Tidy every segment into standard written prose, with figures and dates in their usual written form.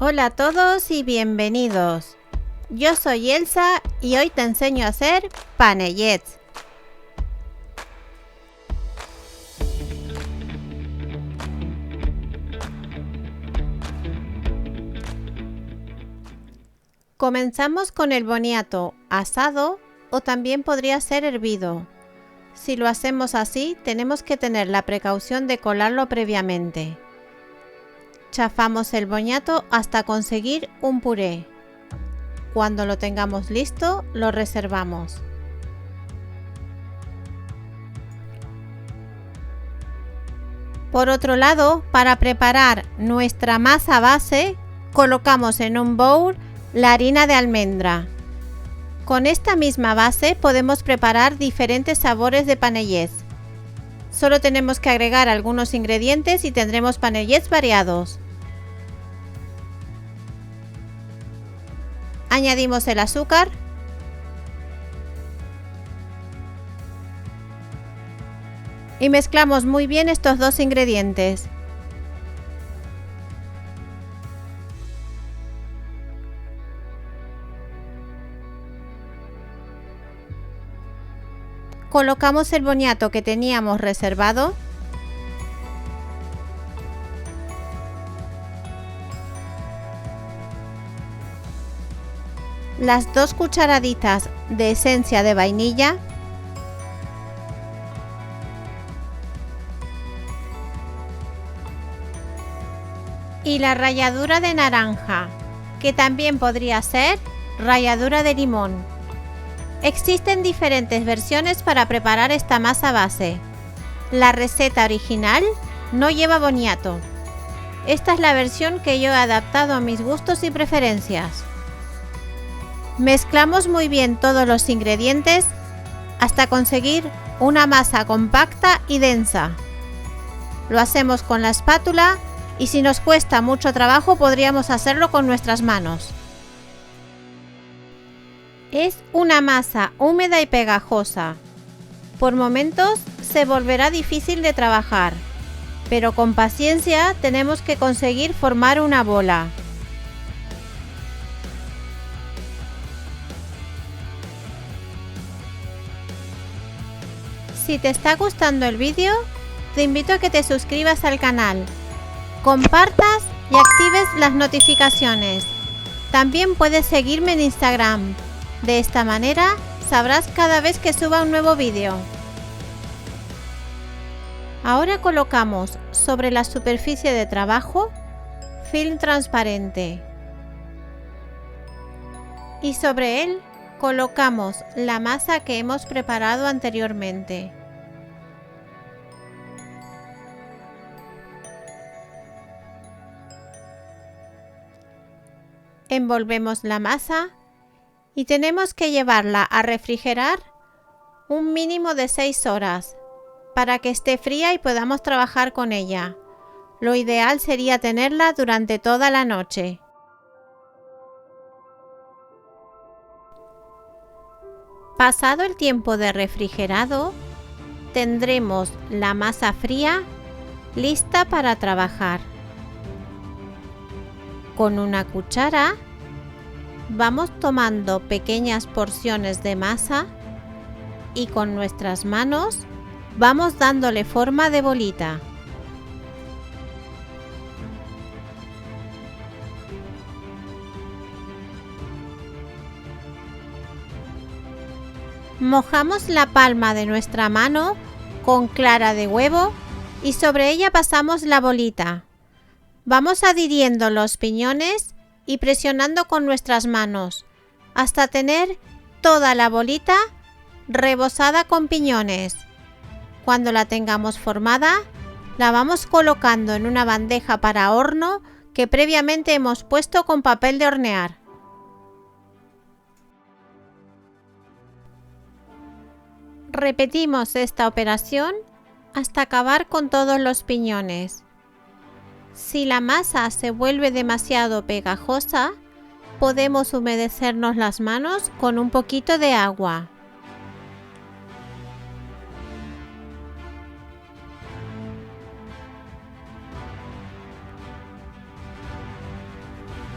Hola a todos y bienvenidos. Yo soy Elsa y hoy te enseño a hacer panellets. Comenzamos con el boniato asado o también podría ser hervido. Si lo hacemos así, tenemos que tener la precaución de colarlo previamente. Chafamos el boniato hasta conseguir un puré. Cuando lo tengamos listo, lo reservamos. Por otro lado, para preparar nuestra masa base, colocamos en un bowl la harina de almendra. Con esta misma base podemos preparar diferentes sabores de panellets. Solo tenemos que agregar algunos ingredientes y tendremos panellets variados. Añadimos el azúcar y mezclamos muy bien estos dos ingredientes. Colocamos el boniato que teníamos reservado . Las 2 cucharaditas de esencia de vainilla . Y la ralladura de naranja, que también podría ser ralladura de limón. Existen diferentes versiones para preparar esta masa base. La receta original no lleva boniato. Esta es la versión que yo he adaptado a mis gustos y preferencias. Mezclamos muy bien todos los ingredientes hasta conseguir una masa compacta y densa. Lo hacemos con la espátula y si nos cuesta mucho trabajo podríamos hacerlo con nuestras manos. Es una masa húmeda y pegajosa. Por momentos se volverá difícil de trabajar, pero con paciencia tenemos que conseguir formar una bola. Si te está gustando el vídeo, te invito a que te suscribas al canal, compartas y actives las notificaciones. También puedes seguirme en Instagram. De esta manera sabrás cada vez que suba un nuevo vídeo. Ahora colocamos sobre la superficie de trabajo film transparente y sobre él colocamos la masa que hemos preparado anteriormente. Envolvemos la masa y tenemos que llevarla a refrigerar un mínimo de 6 horas para que esté fría y podamos trabajar con ella. Lo ideal sería tenerla durante toda la noche. Pasado el tiempo de refrigerado, tendremos la masa fría lista para trabajar. Con una cuchara vamos tomando pequeñas porciones de masa y con nuestras manos vamos dándole forma de bolita. Mojamos la palma de nuestra mano con clara de huevo y sobre ella pasamos la bolita. Vamos adhiriendo los piñones y presionando con nuestras manos hasta tener toda la bolita rebozada con piñones. Cuando la tengamos formada, la vamos colocando en una bandeja para horno que previamente hemos puesto con papel de hornear. Repetimos esta operación hasta acabar con todos los piñones. Si la masa se vuelve demasiado pegajosa, podemos humedecernos las manos con un poquito de agua.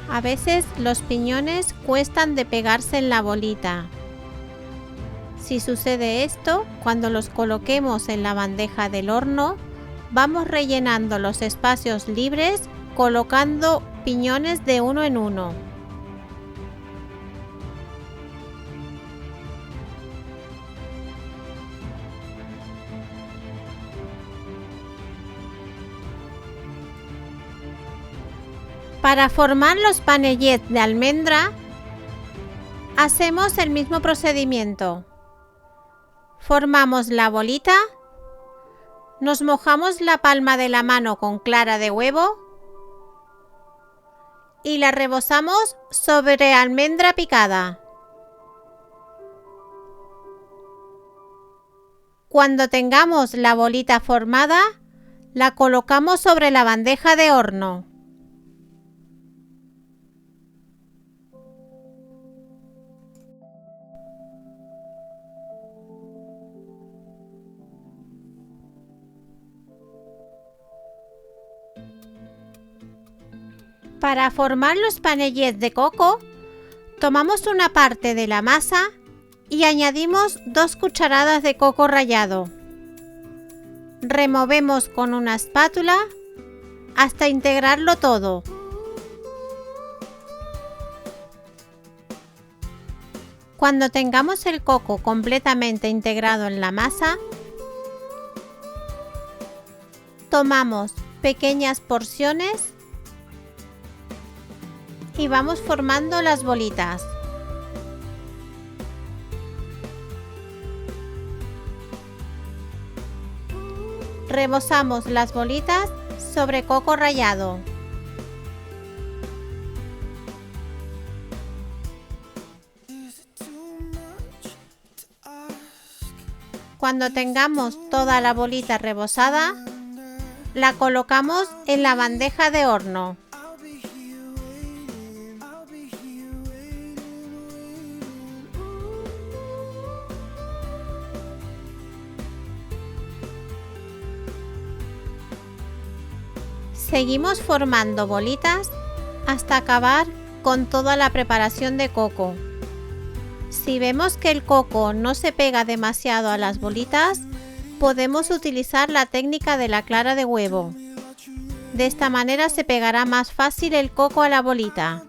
A veces los piñones cuestan de pegarse en la bolita. Si sucede esto, cuando los coloquemos en la bandeja del horno, vamos rellenando los espacios libres colocando piñones de uno en uno. Para formar los panellets de almendra, hacemos el mismo procedimiento. Formamos la bolita, nos mojamos la palma de la mano con clara de huevo y la rebozamos sobre almendra picada. Cuando tengamos la bolita formada, la colocamos sobre la bandeja de horno. Para formar los panellets de coco, tomamos una parte de la masa y añadimos 2 cucharadas de coco rallado. Removemos con una espátula hasta integrarlo todo. Cuando tengamos el coco completamente integrado en la masa, tomamos pequeñas porciones y vamos formando las bolitas. Rebozamos las bolitas sobre coco rallado. Cuando tengamos toda la bolita rebozada, la colocamos en la bandeja de horno. Seguimos formando bolitas hasta acabar con toda la preparación de coco. Si vemos que el coco no se pega demasiado a las bolitas, podemos utilizar la técnica de la clara de huevo. De esta manera se pegará más fácil el coco a la bolita.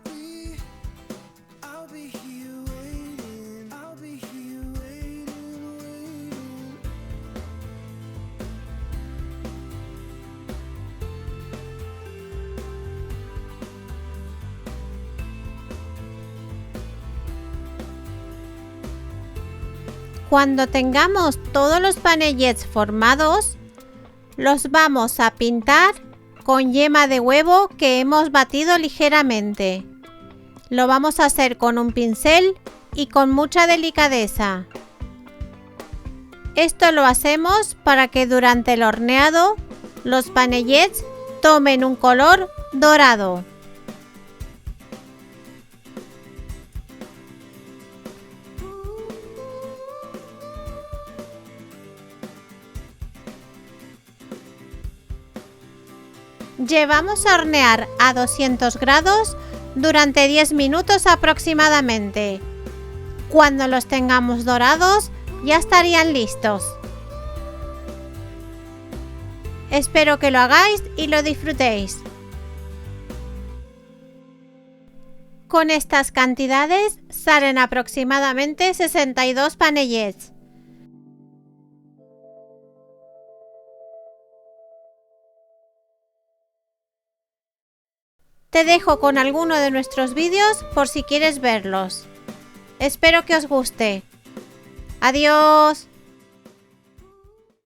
Cuando tengamos todos los panellets formados, los vamos a pintar con yema de huevo que hemos batido ligeramente. Lo vamos a hacer con un pincel y con mucha delicadeza. Esto lo hacemos para que durante el horneado los panellets tomen un color dorado. Llevamos a hornear a 200 grados durante 10 minutos aproximadamente. Cuando los tengamos dorados, ya estarían listos. Espero que lo hagáis y lo disfrutéis. Con estas cantidades salen aproximadamente 62 panellets. Te dejo con alguno de nuestros vídeos por si quieres verlos. Espero que os guste. Adiós.